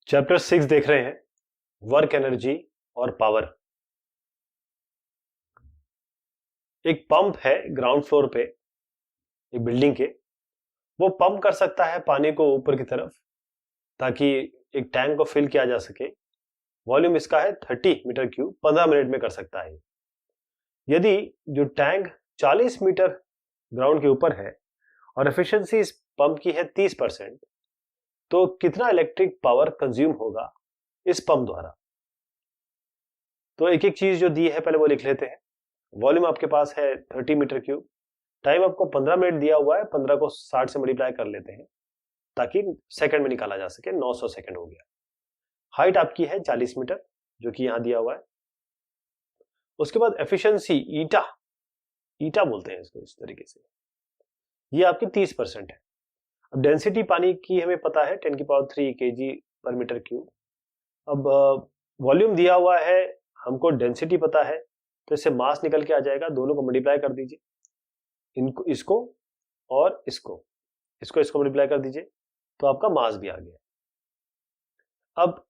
Chapter 6 देख रहे हैं, वर्क एनर्जी और पावर। एक पंप है ग्राउंड फ्लोर पे एक बिल्डिंग के। वो पंप कर सकता है पानी को ऊपर की तरफ ताकि एक टैंक को फिल किया जा सके। वॉल्यूम इसका है 30 मीटर क्यूब, 15 मिनट में कर सकता है। यदि जो टैंक 40 मीटर ग्राउंड के ऊपर है और एफिशिएंसी इस पंप की है 30%, तो कितना इलेक्ट्रिक पावर कंज्यूम होगा इस पंप द्वारा। तो एक एक चीज जो दी है पहले वो लिख लेते हैं। वॉल्यूम आपके पास है 30 मीटर क्यूब, टाइम आपको 15 मिनट दिया हुआ है, 15 को 60 से मल्टीप्लाई कर लेते हैं ताकि सेकंड में निकाला जा सके। 900 सेकंड हो गया। हाइट आपकी है 40 मीटर जो कि यहां दिया हुआ है। उसके बाद एफिशिएंसी ईटा, ईटा बोलते हैं इसको इस तरीके से, ये आपकी 30% है। अब डेंसिटी पानी की हमें पता है 10 की पावर 3 kg पर मीटर क्यूब। अब वॉल्यूम दिया हुआ है, हमको डेंसिटी पता है, तो इससे मास निकल के आ जाएगा। दोनों को मल्टीप्लाई कर दीजिए, इनको इसको और इसको मल्टीप्लाई कर दीजिए तो आपका मास भी आ गया। अब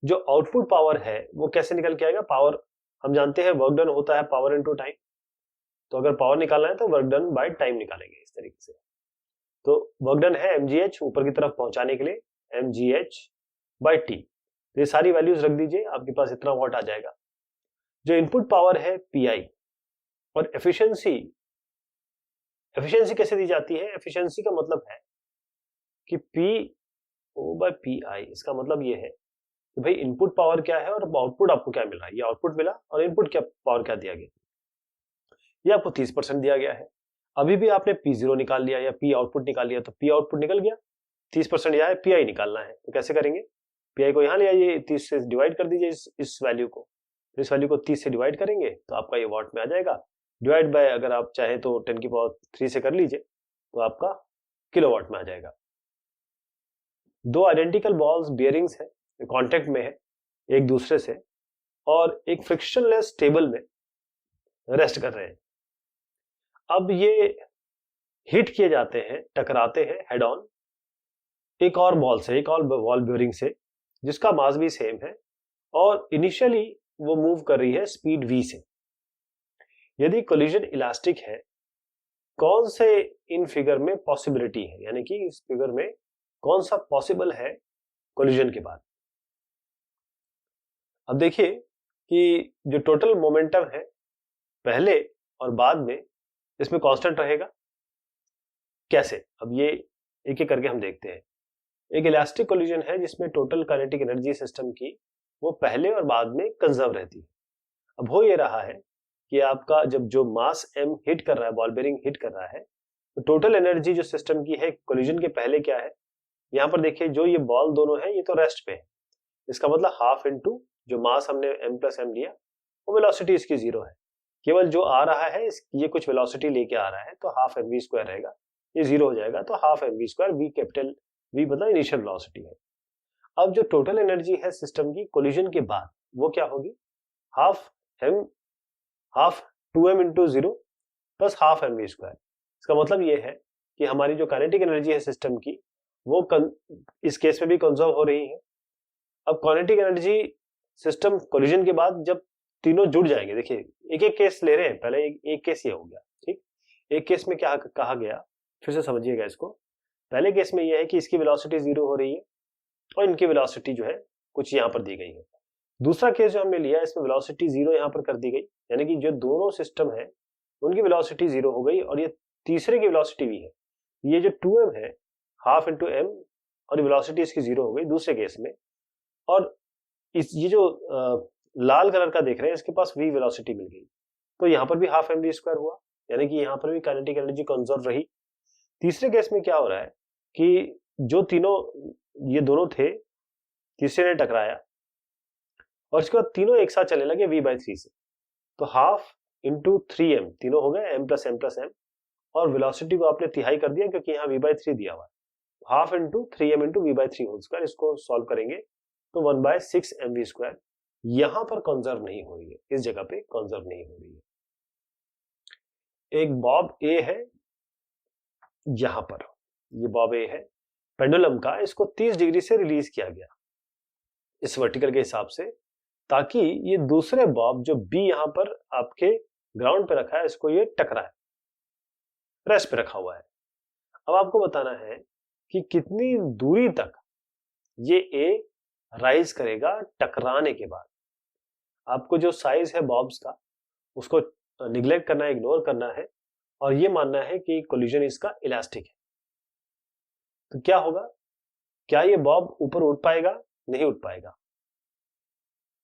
जो आउटपुट पावर है वो कैसे निकल के आएगा। पावर हम जानते हैं वर्क डन होता है पावर इनटू टाइम, तो अगर पावर निकालना है तो वर्क डन बाय टाइम निकालेंगे इस तरीके से। तो वर्क डन है mgh ऊपर की तरफ पहुंचाने के लिए mgh बाय t। ये सारी वैल्यूज रख दीजिए, आपके पास इतना वॉट आ जाएगा। जो इनपुट पावर है pi और एफिशिएंसी कैसे दी जाती है। एफिशिएंसी का मतलब है कि PO बाय PI। इसका मतलब ये है कि भाई इनपुट पावर क्या है और आउटपुट आपको क्या मिल रहा है। ये आउटपुट मिला और इनपुट क्या पावर क्या दिया गया, ये आपको 30% दिया गया है। अभी भी आपने P0 निकाल लिया या P आउटपुट निकाल लिया, तो P आउटपुट निकल गया। 30% यह है, PI निकालना है तो कैसे करेंगे। PI को यहां ले आइए, 30 से डिवाइड कर दीजिए इस वैल्यू को। तो इस वैल्यू को 30 से डिवाइड करेंगे तो आपका ये वॉट में आ जाएगा। डिवाइड बाय अगर आप चाहे तो 10 की पावर 3 से कर लीजिए तो आपका किलोवाट में आ जाएगा। दो आइडेंटिकल बॉल्स बियरिंग्स है, कांटेक्ट में है एक दूसरे से और एक फ्रिक्शनलेस टेबल में रेस्ट कर रहे हैं। अब ये हिट किए जाते हैं, टकराते हैं हेड ऑन एक और बॉल से, एक और बॉल बियरिंग से जिसका मास भी सेम है और इनिशियली वो मूव कर रही है स्पीड v से। यदि कोलिजन इलास्टिक है, कौन से इन फिगर में पॉसिबिलिटी है, यानी कि इस फिगर में कौन सा पॉसिबल है कोलिजन के बाद। अब देखिए कि जो टोटल मोमेंटम है पहले और बाद में, इसमें कांस्टेंट रहेगा। कैसे, अब ये एक एक करके हम देखते हैं। एक इलास्टिक कोलिजन है जिसमें टोटल काइनेटिक एनर्जी सिस्टम की वो पहले और बाद में कंजर्व रहती है। अब हो ये रहा है कि आपका जब जो मास m हिट कर रहा है, बॉल बेरिंग हिट कर रहा है, तो टोटल एनर्जी जो सिस्टम की है कोलिजन के पहले क्या है। यहां पर देखिए जो ये बॉल दोनों है ये तो रेस्ट पे है, इसका मतलब हाफ इनटू जो मास हमने m प्लस m लिया वो वेलोसिटी इसकी 0 है। केवल जो आ रहा है ये कुछ वेलोसिटी लेके आ रहा है तो हाफ mv स्क्वायर रहेगा, ये 0 हो जाएगा तो half mv square, v capital v मतलब इनिशियल वेलोसिटी है। अब जो टोटल एनर्जी है सिस्टम की कोलिजन के बाद वो क्या होगी, half 2m into 0 plus half mv square. इसका मतलब ये है कि हमारी जो काइनेटिक एनर्जी है सिस्टम की वो इस केस में भी कंजर्व हो रही है। अब काइनेटिक एनर्जी सिस्टम कोलिजन के बाद जब तीनों जुड़ जाएंगे, देखिए एक एक केस ले रहे हैं, पहले एक केस ये हो गया, ठीक। एक केस में क्या कहा गया, फिर से समझिएगा इसको। पहले केस में यह है कि इसकी वेलोसिटी 0 हो रही है और इनकी वेलोसिटी जो है कुछ यहां पर दी गई है। दूसरा केस जो हमने लिया इसमें वेलोसिटी 0 यहां पर कर दी गई, यानी कि जो दोनों सिस्टम है उनकी वेलोसिटी 0 हो गई और ये तीसरे की वेलोसिटी भी है। ये जो 2m है हाफ इंटू m और वेलोसिटी इसकी 0 हो गई दूसरे केस में। और ये जो लाल कलर का देख रहे हैं इसके पास v वेलोसिटी मिल गई, तो यहां पर भी हाफ mv स्क्वायर हुआ, यानी कि यहां पर भी काइनेटिक एनर्जी कंजर्व रही। तीसरे केस में क्या हो रहा है कि जो तीनों ये दोनों थे, तीसरे ने टकराया और इसके बाद तीनों एक साथ चलने लगे v/3 से, तो हाफ इंटू 3m, तीनों हो गए m प्लस m और वेलोसिटी को आपने तिहाई कर दिया क्योंकि यहाँ v/3 दिया हुआ है। Half into 3m into v/3 whole square, इसको सॉल्व करेंगे तो 1/6 mv स्क्वायर यहां पर कंजर्व नहीं हो रही है, इस जगह पे कंजर्व नहीं हो रही है। एक बॉब ए है यहां पर, ये बॉब ए है पेंडुलम का, इसको 30 डिग्री से रिलीज किया गया। इस वर्टिकल के हिसाब से, ताकि ये दूसरे बॉब जो बी यहां पर आपके ग्राउंड पे रखा है इसको ये टकराए, रेस्ट पे रखा हुआ है। अब आपको बताना है कि कितनी दूरी तक ये ए राइज करेगा टकराने के बाद। आपको जो साइज है बॉब्स का उसको निग्लेक्ट करना है, इग्नोर करना है, और ये मानना है कि कोलिजन इसका इलास्टिक है। तो क्या होगा, क्या ये बॉब ऊपर उठ पाएगा? नहीं उठ पाएगा।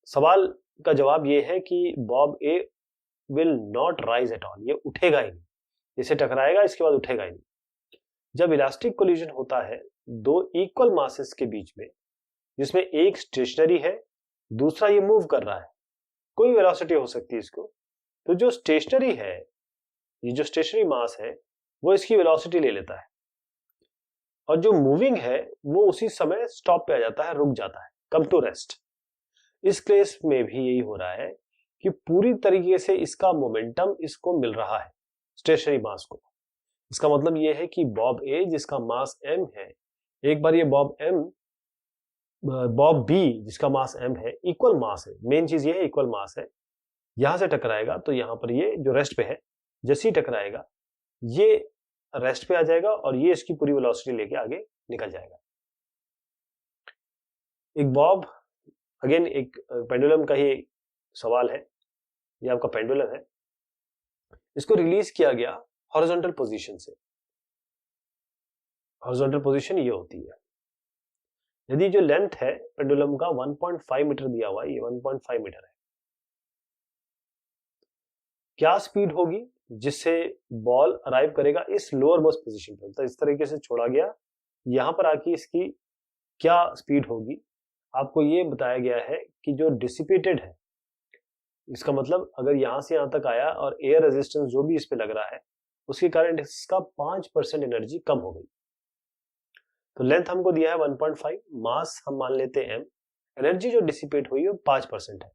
सवाल का जवाब ये है कि Bob A will not rise at all, ये उठेगा ही नहीं, इसे टकराएगा इसके बाद उठेगा ही नहीं। जब इलास्टिक कोलिजन होता है दो इक्वल मासेस के बीच में, जिसमें एक स्टेशनरी है दूसरा ये मूव कर रहा है, कोई वेलोसिटी हो सकती है इसको, तो जो स्टेशनरी है, ये जो स्टेशनरी मास है वो इसकी वेलोसिटी ले लेता है, और जो मूविंग है वो उसी समय स्टॉप पे आ जाता है, रुक जाता है, कम टू रेस्ट। इस केस में भी यही हो रहा है कि पूरी तरीके से इसका मोमेंटम इसको मिल रहा है, स्टेशनरी मास को। इसका मतलब यह है कि बॉब ए जिसका मास m है, एक बार ये बॉब बी जिसका मास m है, इक्वल मास है, मेन चीज ये है इक्वल मास है, यहां से टकराएगा तो यहां पर ये जो रेस्ट पे है जैसे ही टकराएगा ये रेस्ट पे आ जाएगा और ये इसकी पूरी वेलोसिटी लेके आगे निकल जाएगा। एक बॉब, अगेन एक पेंडुलम का ही सवाल है, ये आपका पेंडुलम है, इसको रिलीज किया गया हॉरिजॉन्टल पोजीशन से। हॉरिजॉन्टल पोजीशन ये होती है, यदि जो लेंथ है पेंडुलम का 1.5 मीटर दिया हुआ है, ये 1.5 मीटर है, क्या स्पीड होगी जिससे बॉल अराइव करेगा इस लोअर मोस्ट पोजीशन पे, तो इस तरीके से छोड़ा गया, यहां पर आके इसकी क्या स्पीड होगी आपको ये बताया गया है कि जो डिसिपेटेड है, इसका मतलब अगर यहां से यहां तक आया और एयर रेजिस्टेंस जो भी इस पे लग रहा है उसके कारण इसका 5% एनर्जी कम हो गई। तो लेंथ हमको दिया है 1.5, मास हम मान लेते हैं m, एनर्जी जो डिसिपेट हुई है वो 5% है।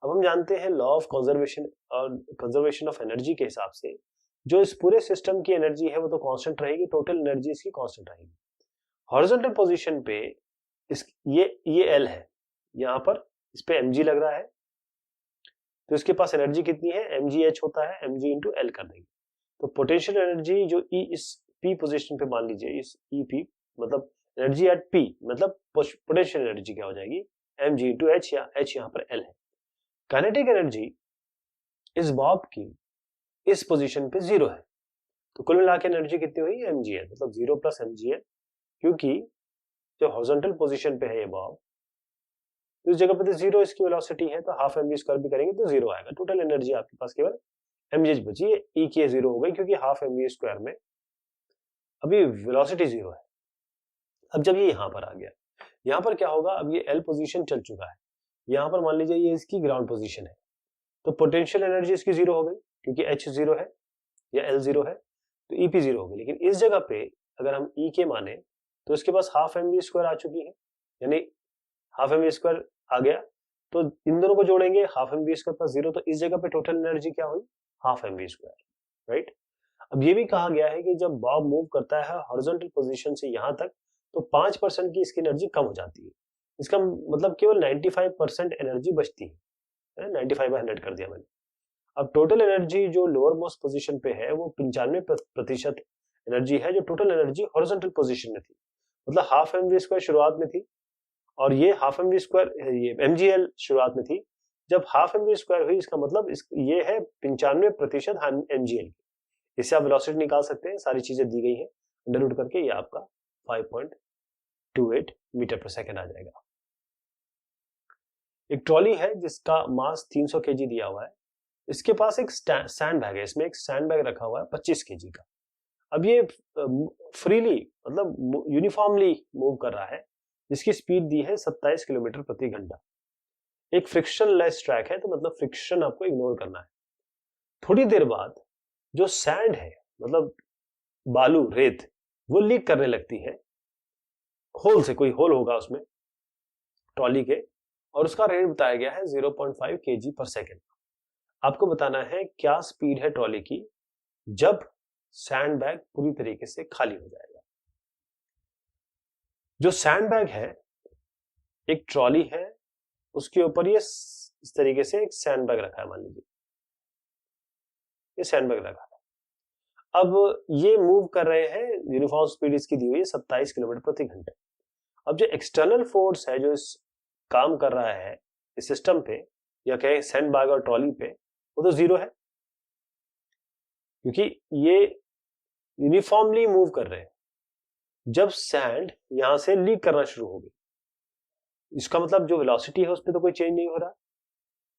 अब हम जानते हैं लॉ ऑफ कंजर्वेशन और कंजर्वेशन ऑफ एनर्जी के हिसाब से जो इस पूरे सिस्टम की एनर्जी है वो तो कांस्टेंट रहेगी, टोटल एनर्जी इसकी कांस्टेंट रहेगी। हॉरिजॉन्टल पोजीशन पे ये एल है, यहां पर इस पे mg लग रहा है, तो इसके पास एनर्जी कितनी है, mgh होता है, mg इंटू एल कर देंगे। तो पोटेंशियल एनर्जी जो E इस P पोजीशन पे मान लीजिए, इस EP मतलब एनर्जी एट P मतलब पोटेंशियल एनर्जी क्या हो जाएगी, mg इंटू h, या h यहाँ पर L है। काइनेटिक एनर्जी इस बॉब की इस पोजीशन पे 0 है, तो कुल मिला के एनर्जी कितनी हुई, mgl, मतलब 0 प्लस mgl, क्योंकि जो हॉरिजॉन्टल पोजीशन पे है ये बॉब, तो इस जगह पे तो 0 इसकी वेलोसिटी है, तो हाफ mv स्क्वायर भी करेंगे तो 0 आएगा, टोटल एनर्जी आपके पास केवल mgh बची है, E की 0 हो गई क्योंकि हाफ mv स्क्वायर में अभी वेलोसिटी 0 है। अब जब ये यहां पर आ गया, यहां पर क्या होगा, अब ये L पोजीशन चल चुका है, यहां पर मान लीजिए ये इसकी ग्राउंड पोजीशन है, तो पोटेंशियल एनर्जी इसकी 0 हो गई क्योंकि h 0 है या L 0 है, तो EP 0 हो गई। लेकिन इस जगह पे अगर हम E के माने तो इसके पास हाफ mv स्क्वायर आ चुकी है, यानी हाफ mv स्क्वायर आ गया, तो इन दोनों को जोड़ेंगे, हाफ mv स्क्वायर प्लस 0, तो इस जगह पे टोटल एनर्जी क्या हुई, हाफ mv स्क्वायर, राइट। अब ये भी कहा गया है कि जब बॉब मूव करता है हॉरिजॉन्टल पोजीशन से यहां तक, तो 5% की इसकी एनर्जी कम हो जाती है, इसका मतलब केवल 95% एनर्जी बचती है, 95/100 कर दिया मैंने। अब टोटल एनर्जी जो लोअर मोस्ट पोजीशन पे है वो 95% एनर्जी है जो टोटल एनर्जी हॉरिजॉन्टल पोजीशन में थी, मतलब हाफ mv स्क्वायर शुरुआत में थी और ये हाफ mv स्क्वायर, ये mgl शुरुआत में थी। जब हाफ mv स्क्वायर हुई इसका मतलब ये है 95% mgl। इससे आप वेलोसिटी निकाल सकते हैं, सारी चीजें दी गई हैं, अंडर रूट करके ये आपका 5.28 मीटर पर सेकेंड आ जाएगा। एक ट्रॉली है जिसका मास 300 kg दिया हुआ है, इसके पास एक सैंड बैग है, इसमें एक सैंड बैग रखा हुआ है 25 kg का। अब ये फ्रीली मतलब यूनिफॉर्मली मूव कर रहा है, जिसकी स्पीड दी है 27 किलोमीटर प्रति घंटा। एक फ्रिक्शन लेस ट्रैक है, तो मतलब फ्रिक्शन आपको इग्नोर करना है। थोड़ी देर बाद जो सैंड है मतलब बालू रेत वो लीक करने लगती है, होल से, कोई होल होगा उसमें ट्रॉली के, और उसका रेट बताया गया है 0.5 kg पर सेकेंड। आपको बताना है क्या स्पीड है ट्रॉली की जब सैंड बैग पूरी तरीके से खाली हो जाएगा। जो सैंड बैग है एक ट्रॉली है उसके ऊपर ये इस तरीके से एक सैंडबैग रखा है, मान लीजिए ये सैंडबैग रखा है। अब ये मूव कर रहे हैं, यूनिफॉर्म स्पीड इसकी दी हुई है 27 किलोमीटर प्रति घंटे। अब जो एक्सटर्नल फोर्स है जो इस काम कर रहा है इस सिस्टम पे या कहें सैंडबैग और ट्रॉली पे, वो तो जीरो है, क्योंकि ये यूनिफॉर्मली मूव कर रहे हैं। जब सैंड यहां से लीक करना शुरू होगी, इसका मतलब जो वेलोसिटी है उस पर तो कोई चेंज नहीं हो रहा।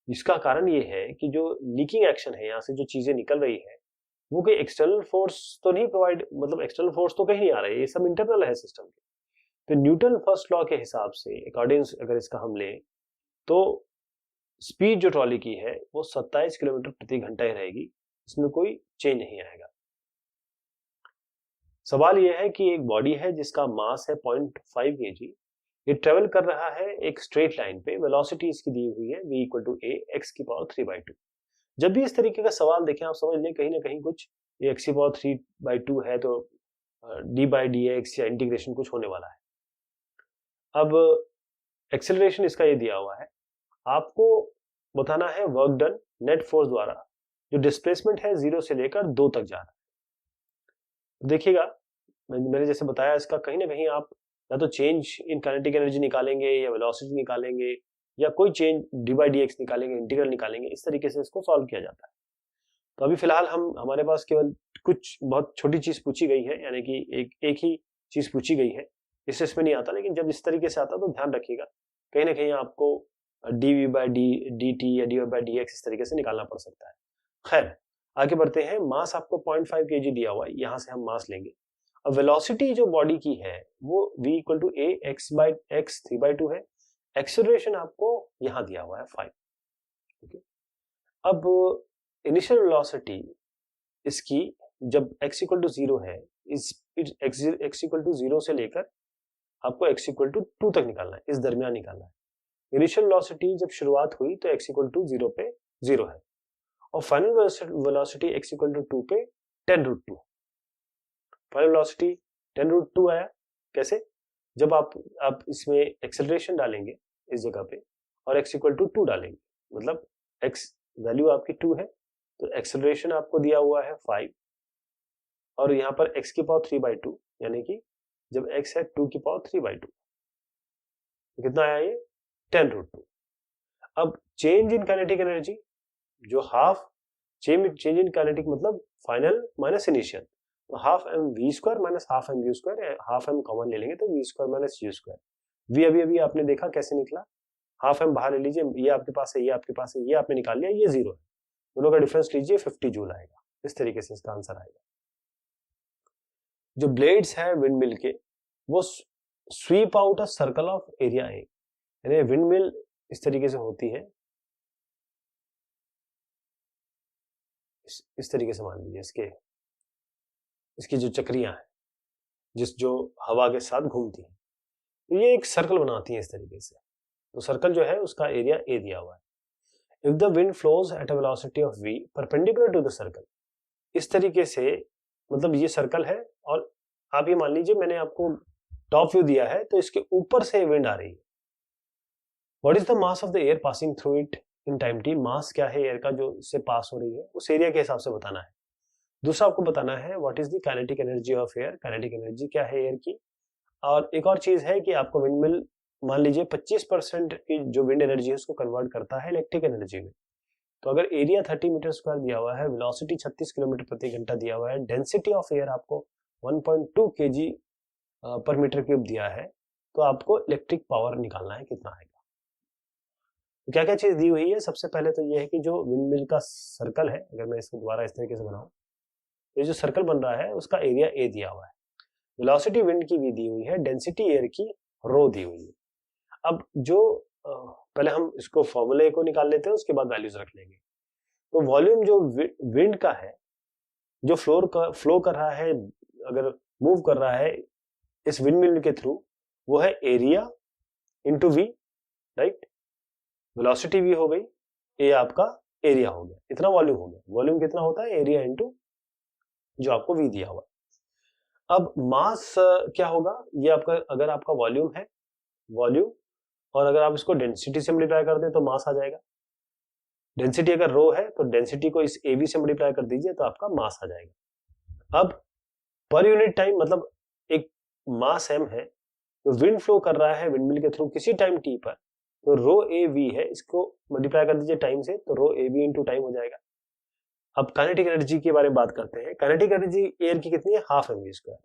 इसका कारण ये है कि जो लीकिंग एक्शन है, यहां से जो चीजें निकल रही है वो कोई एक्सटर्नल फोर्स तो नहीं प्रोवाइड, मतलब एक्सटर्नल फोर्स तो कहीं नहीं आ रही है, ये सब इंटरनल है सिस्टम के। तो न्यूटन फर्स्ट लॉ के हिसाब से अकॉर्डिंग अगर इसका हम लें तो स्पीड जो ट्रॉली की है वो 27 किलोमीटर प्रति घंटा ही रहेगी, इसमें कोई चेंज नहीं आएगा। सवाल यह है कि एक बॉडी है जिसका मास है 0.5 kg, ये ट्रेवल कर रहा है एक स्ट्रेट लाइन पे, वेलोसिटी इसकी दी हुई है v = a x⁻³ जब भी इस तरीके का सवाल देखें आप समझ लें कहीं ना कहीं कुछ ये x⁻³ है तो d/dx या इंटीग्रेशन कुछ होने वाला है। अब एक्सेलरेशन इसका ये दिया हुआ है, आपको बताना है वर्क डन नेट फोर्स द्वारा, जो डिस्प्लेसमेंट है 0 से लेकर 2 तक जा रहा है। देखिएगा मैंने जैसे बताया, इसका कहीं ना कहीं आप या तो चेंज इन काइनेटिक एनर्जी निकालेंगे या वेलोसिटी निकालेंगे या कोई चेंज d/dx निकालेंगे, इंटीग्रल निकालेंगे, इस तरीके से इसको सॉल्व किया जाता है। तो अभी फिलहाल हमारे पास केवल कुछ बहुत छोटी चीज पूछी गई है, यानी कि एक ही चीज पूछी गई है, इसमें नहीं आता, लेकिन जब इस तरीके से आता तो ध्यान रखिएगा कहीं ना कहीं आपको dv/dt या dy/dx इस तरीके से निकालना पड़ सकता है। खैर आगे बढ़ते हैं। मास आपको 0.5 kg दिया हुआ है, यहां से हम मास लेंगे। अब वेलोसिटी जो बॉडी की है वो v = a x/3/2 है। एक्सेलरेशन आपको यहां दिया हुआ है 5। ओके, अब इनिशियल वेलोसिटी इसकी जब x = 0 है, x = 0 से लेकर आपको x = 2 तक निकालना है, इस दरमियान निकालना है। इनिशियल वेलोसिटी जब शुरुआत हुई तो x = 0 पे 0 है और फाइनल वेलोसिटी x = 2 पे 10√2। फाइनल वेलोसिटी 10√2 आया कैसे? जब आप इसमें एक्सेलरेशन डालेंगे इस जगह पे और x = 2 डालेंगे, मतलब x वैल्यू आपकी 2 है तो एक्सेलरेशन आपको दिया हुआ है 5 और यहाँ पर x⁻³ यानी कि जब x है 2⁻³, कितना आया ये 10√2। अब चेंज इन काइनेटिक एनर्जी जो हाफ चेंज इन काइनेटिक मतलब फाइनल माइनस इनिशियल, तो half mv² minus half mv², half m common ले लेंगे तो v² माइनस u²। v अभी आपने देखा कैसे निकला, हाफ m बाहर ले लीजिए, ये आपके पास है, ये आपके पास है, ये आपने निकाल लिया, ये 0 है, दोनों का डिफरेंस लीजिए 50 जूल आएगा। इस तरीके से इसका आंसर आएगा। जो ब्लेड्स है विंड मिल के वो SVEEP out a circle of area A, यानी विंड मिल इस तरीके से होती है, इस तरीके से मान लीजिए इसकी जो चक्रियां हैं जो हवा के साथ घूमती हैं, तो ये एक सर्कल बनाती हैं इस तरीके से। तो सर्कल जो है उसका एरिया ए दिया हुआ है। If the wind flows at a velocity of v perpendicular to the circle, इस तरीके से मतलब ये सर्कल है और आप ये मान लीजिए मैंने आपको टॉप व्यू दिया है तो इसके ऊपर से विंड आ रही है। What is the mass of the air passing through it in time t, मास क्या है एयर का जो इससे पास हो रही है, उस एरिया के हिसाब से बताना है। दूसरा आपको बताना है what is the kinetic energy of air, kinetic energy क्या है एयर की। और एक और चीज है कि आपको विंड मिल मान लीजिए 25% की जो विंड एनर्जी है उसको कन्वर्ट करता है इलेक्ट्रिक एनर्जी में। तो अगर एरिया 30 मीटर स्क्वायर दिया हुआ है, वेलोसिटी 36 किलोमीटर प्रति घंटा दिया हुआ है, डेंसिटी ऑफ एयर आपको 1.2 kg पर मीटर क्यूब दिया है, तो आपको इलेक्ट्रिक पावर निकालना है कितना आएगा। तो क्या क्या चीज दी हुई है, सबसे पहले तो ये है कि जो विंड मिल का सर्कल है, अगर मैं इसको दोबारा इस तरीके से बनाऊं, ये जो सर्कल बन रहा है उसका एरिया ए दिया हुआ है, वेलोसिटी विंड की भी दी हुई है, डेंसिटी एयर की रो दी हुई है। अब जो पहले हम इसको फॉर्मूले को निकाल लेते हैं, उसके बाद वैल्यूज रख लेंगे। तो वॉल्यूम जो विंड का है जो फ्लो कर रहा है, अगर मूव कर रहा है इस विंड मिल के थ्रू, वो है area into V, right. Velocity V हो गई, ए आपका एरिया हो गया, इतना वॉल्यूम हो गया। वॉल्यूम कितना होता है, एरिया इंटू जो आपको वी दिया हुआ। अब मास क्या होगा, ये आपका अगर आपका वॉल्यूम है, वॉल्यूम और अगर आप इसको डेंसिटी से मल्टीप्लाई कर दें तो मास आ जाएगा। डेंसिटी अगर रो है तो डेंसिटी को इस एवी से मल्टीप्लाई कर दीजिए तो आपका मास आ जाएगा। अब पर यूनिट टाइम मतलब एक मास m है तो विंड फ्लो कर रहा है विंडमिल के थ्रू किसी टाइम t पर, तो रो ए वी है, इसको मल्टीप्लाई कर दीजिए टाइम से तो रो ए वी इंटू टाइम हो जाएगा। अब काइनेटिक एनर्जी के बारे में बात करते हैं। काइनेटिक एनर्जी एयर की कितनी है, हाफ एम वी स्क्वायर।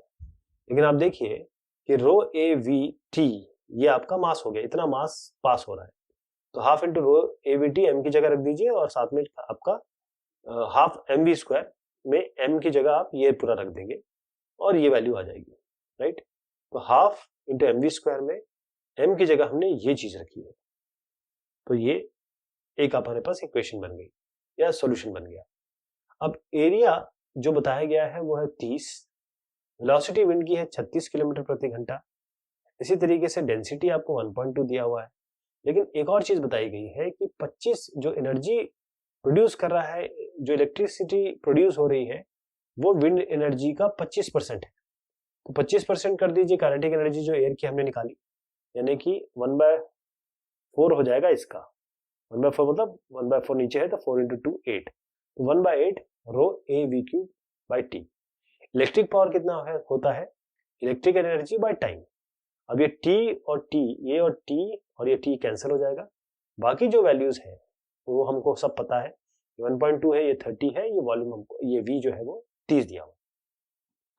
लेकिन आप देखिए कि रो ए वी टी ये आपका मास हो गया, इतना मास पास हो रहा है, तो half into rho A V T M की जगह रख दीजिए और साथ में आपका हाफ एम वी स्क्वायर में एम की जगह आप ये पूरा रख देंगे और ये वैल्यू आ जाएगी, राइट। तो half into M V square में एम की जगह हमने ये चीज रखी है, तो ये एक हमारे पास इक्वेशन बन गई या सॉल्यूशन बन गया। अब एरिया जो बताया गया है वो है 30, वेलोसिटी विंड की है 36 किलोमीटर प्रति घंटा। इसी तरीके से डेंसिटी आपको 1.2 दिया हुआ है। लेकिन एक और चीज बताई गई है कि 25 जो एनर्जी प्रोड्यूस कर रहा है, जो इलेक्ट्रिसिटी प्रोड्यूस हो रही है वो विंड एनर्जी का 25% है। तो 25% कर दीजिए काइनेटिक एनर्जी जो एयर की हमने निकाली, यानी कि 1/4 हो जाएगा इसका। 1/4 मतलब 1/4 नीचे है तो 4 इंटू 2 8, तो 1/8 rho A V cube by T. Electric power कितना होता है, इलेक्ट्रिक एनर्जी बाय टाइम। अब ये टी और टी, ये और टी और ये टी कैंसिल हो जाएगा, बाकी जो वैल्यूज है वो हमको सब पता है। 1.2 है, ये 30 है, ये वॉल्यूम हमको, ये वी जो है वो 30 दिया हुआ।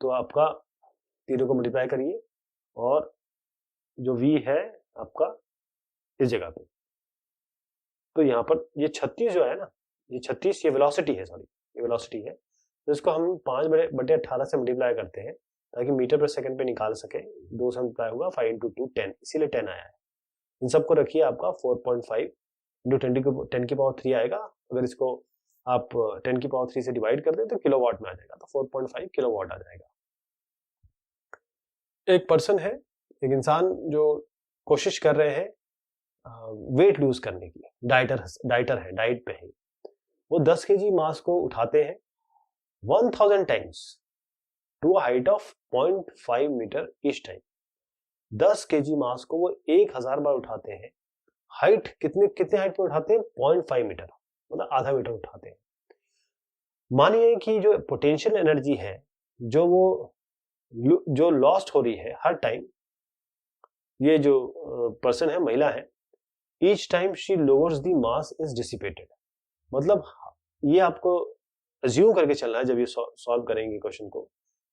तो आपका तीनों को मल्टीप्लाई करिए और जो वी है आपका इस जगह पे, तो यहाँ पर ये 36 जो है ना, ये 36 ये वेलोसिटी है, सॉरी ये वेलोसिटी है, तो इसको हम 5/18 से मल्टीप्लाई करते हैं ताकि मीटर पर सेकंड पे निकाल सके। 2 से मल्टीप्लाई होगा 5 इंटू 2 10, इसीलिए 10 आया है। इन सबको रखिए, आपका 4.5 इंटू 10 की पावर 3 आएगा। अगर इसको आप 10 की पावर 3 से डिवाइड कर दें तो किलोवाट में आ जाएगा, तो 4.5 किलोवाट आ जाएगा। एक पर्सन है, एक इंसान जो कोशिश कर रहे हैं वेट लूज करने की, डाइटर है, डाइट पे है, वो 10 केजी मास को उठाते हैं 1000 times to a height of 0.5 metre each time. 10 KG mass को वो 1000 बार उठाते हैं। हाइट कितने हाइट पे उठाते हैं, 0.5 मीटर, मतलब आधा मीटर उठाते हैं। मानिए कि जो पोटेंशियल एनर्जी है जो लॉस्ट हो रही है हर टाइम, ये जो पर्सन है, महिला है, each time she lowers the mass is dissipated. मतलब ये आपको अज्यूम करके चलना है जब ये सॉल्व करेंगे क्वेश्चन को,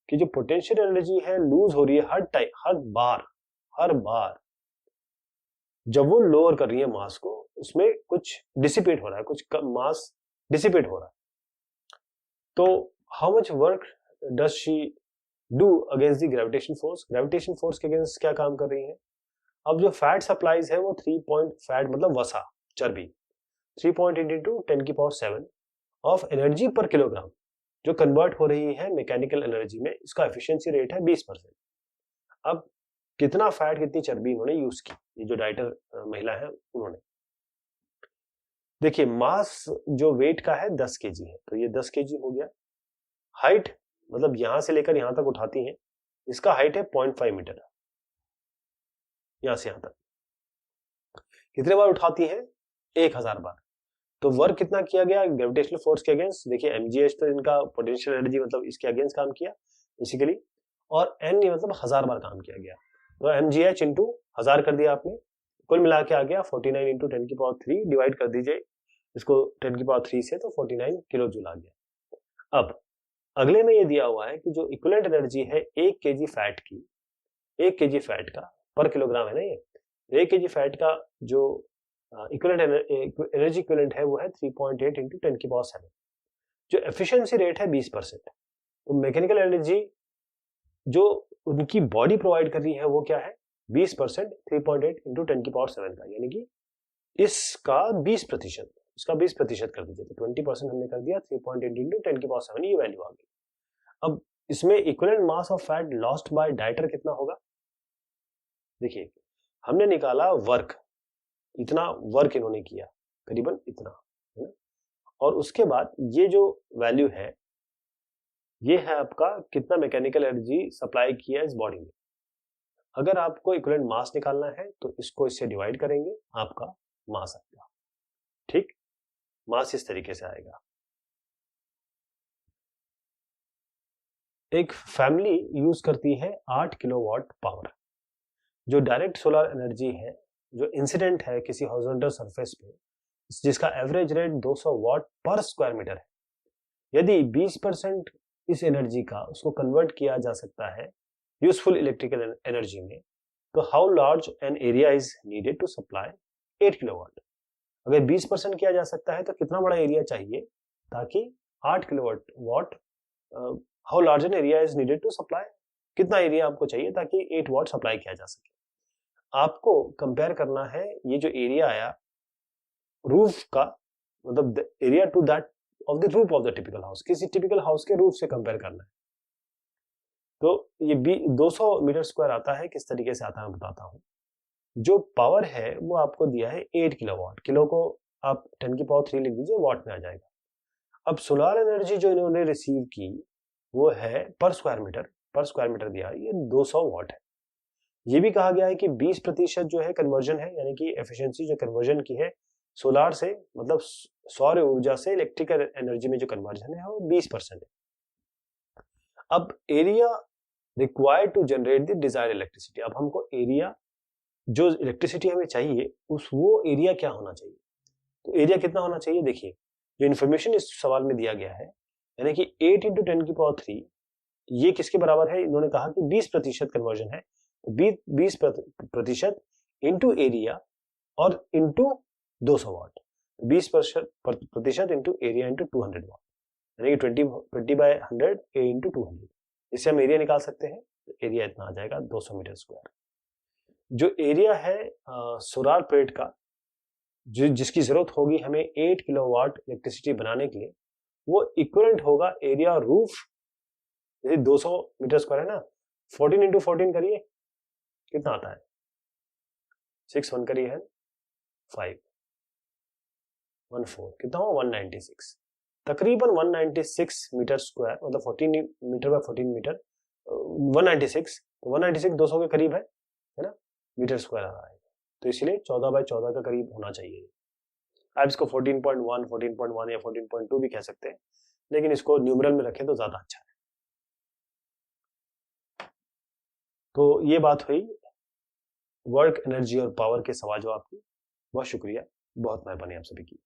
कि जो पोटेंशियल एनर्जी है लूज हो रही है हर टाइम, हर बार जब वो लोअर कर रही है मास को, उसमें कुछ डिसिपेट हो रहा है, कुछ मास डिसिपेट हो रहा है। तो how much work does she do against the gravitation force, gravitation force के अगेंस्ट क्या काम कर रही है। अब जो फैट सप्लाईज है वो 3 फैट मतलब वसा, चर्बी, 3.8 इंटू 10 की पावर 7 ऑफ एनर्जी पर किलोग्राम जो कन्वर्ट हो रही है मैकेनिकल एनर्जी में, इसका एफिशिएंसी रेट है 20%। अब कितना फैट, कितनी चर्बी इन्होंने यूज की, ये जो डाइटर महिला है उन्होंने, देखिए मास जो वेट का है 10 केजी है, तो ये 10 केजी हो गया। हाइट मतलब यहां से लेकर यहां तक उठाती है, इसका हाइट है 0.5 मीटर, यहां से यहां तक कितने बार उठाती है, 1000 बार। तो वर्क कितना किया गया ग्रेविटेशनल फोर्स के अगेंस्ट, देखिए mgh तो इनका पोटेंशियल एनर्जी मतलब इसके अगेंस्ट काम किया बेसिकली, और n ये मतलब 1000 बार काम किया गया, तो mgh इंटू 1000 कर दिया आपने, कुल मिला के आ गया 49 इंटू 10 की पावर 3, डिवाइड कर दीजिए इसको 10 की पावर 3 से, तो 49 किलो जूल आ गया। अब अगले में ये दिया हुआ है कि जो इक्विवेलेंट एनर्जी है 1 केजी फैट की, 1 केजी फैट का पर किलोग्राम है ना, ये 1 केजी फैट का जो एनर्जी इक्विवेलेंट है वो है 3.8 इंटू 10 की पावर 7, जो एफिशिएंसी रेट है 20%। तो मैकेनिकल एनर्जी जो उनकी बॉडी प्रोवाइड कर रही है वो क्या है, 20%, 3.8 इंटू 10 की पावर 7 का, यानी कि इसका 20%, इसका 20% कर दीजिए, तो 20% हमने कर दिया, 3.8 इंटू 10 की पावर 7 ये वैल्यू आ गई। अब इसमें equivalent mass of fat lost by dieter कितना होगा, देखिए हमने निकाला वर्क, इतना वर्क इन्होंने किया, करीबन इतना है ना, और उसके बाद ये जो वैल्यू है ये है आपका कितना मैकेनिकल एनर्जी सप्लाई किया इस बॉडी में। अगर आपको इक्विवेलेंट मास निकालना है तो इसको इससे डिवाइड करेंगे, आपका मास आएगा। ठीक, मास इस तरीके से आएगा। एक फैमिली यूज करती है 8 किलोवाट पावर। जो डायरेक्ट सोलर एनर्जी है, जो इंसिडेंट है किसी हॉरिजॉन्टल सरफेस पे, जिसका एवरेज रेट 200 वाट पर स्क्वायर मीटर है, यदि 20% इस एनर्जी का उसको कन्वर्ट किया जा सकता है यूजफुल इलेक्ट्रिकल एनर्जी में, तो how large an area is needed to supply 8 kilowatt. अगर 20% किया जा सकता है तो कितना बड़ा एरिया चाहिए ताकि 8 kilowatt watt, how large an area is needed to supply, कितना एरिया आपको चाहिए ताकि 8 वाट सप्लाई किया जा सके। आपको कंपेयर करना है ये जो एरिया आया रूफ का, मतलब area to that of the roof of the typical house, किसी टिपिकल हाउस के रूफ से कंपेयर करना है। तो ये 200 मीटर स्क्वायर आता है, किस तरीके से आता है मैं बताता हूं। जो पावर है वो आपको दिया है 8 किलोवाट, किलो को आप 10 की पावर 3 लिख दीजिए, वाट में आ जाएगा। अब सोलर एनर्जी जो इन्होंने रिसीव की वो है पर स्क्वायर मीटर दिया है, ये 200 वाट है। ये भी कहा गया है कि 20% जो है कन्वर्जन है, यानी कि एफिशिएंसी जो कन्वर्जन की है सोलार से, मतलब सौर ऊर्जा से इलेक्ट्रिकल एनर्जी में जो कन्वर्जन है वो 20% है। अब area required to generate the desired electricity, अब हमको एरिया जो इलेक्ट्रिसिटी हमें चाहिए उस वो एरिया क्या होना चाहिए, तो एरिया कितना होना चाहिए। देखिए जो इन्फॉर्मेशन इस सवाल में दिया गया है, यानी कि 8 × 10 की पावर 3 ये किसके बराबर है, इन्होंने कहा कि 20% कन्वर्जन है, 20% इंटू एरिया और इंटू 200 वाट, 20% इंटू एरिया इंटू 200 वाट, यानी कि 20/100 इंटू 200, इससे हम एरिया निकाल सकते हैं। एरिया इतना आ जाएगा 200 मीटर स्क्वायर। जो एरिया है सोलार प्लेट का, जिसकी जरूरत होगी हमें 8 किलोवाट इलेक्ट्रिसिटी बनाने के लिए, वो इक्विवेलेंट होगा एरिया रूफ, यदि 200 मीटर स्क्वायर है ना, 14 इंटू 14 करिए, कितना आता है 6 1 करिए है 5 1 4, कितना हो 196, तकरीबन 196 मीटर स्क्वायर, मतलब 14 मीटर बाय 14 मीटर 196, तो 196 200 के करीब है ना, मीटर स्क्वायर आ रहा है, तो इसलिए 14/14 का करीब होना चाहिए। आप इसको 14.1 14.1 या 14.2 भी कह सकते हैं, लेकिन इसको न्यूमरल में रखें तो ज्यादा अच्छा है। तो ये बात हुई वर्क, एनर्जी और पावर के सवाल जवाब की। बहुत शुक्रिया, बहुत मेहरबानी आप सभी की।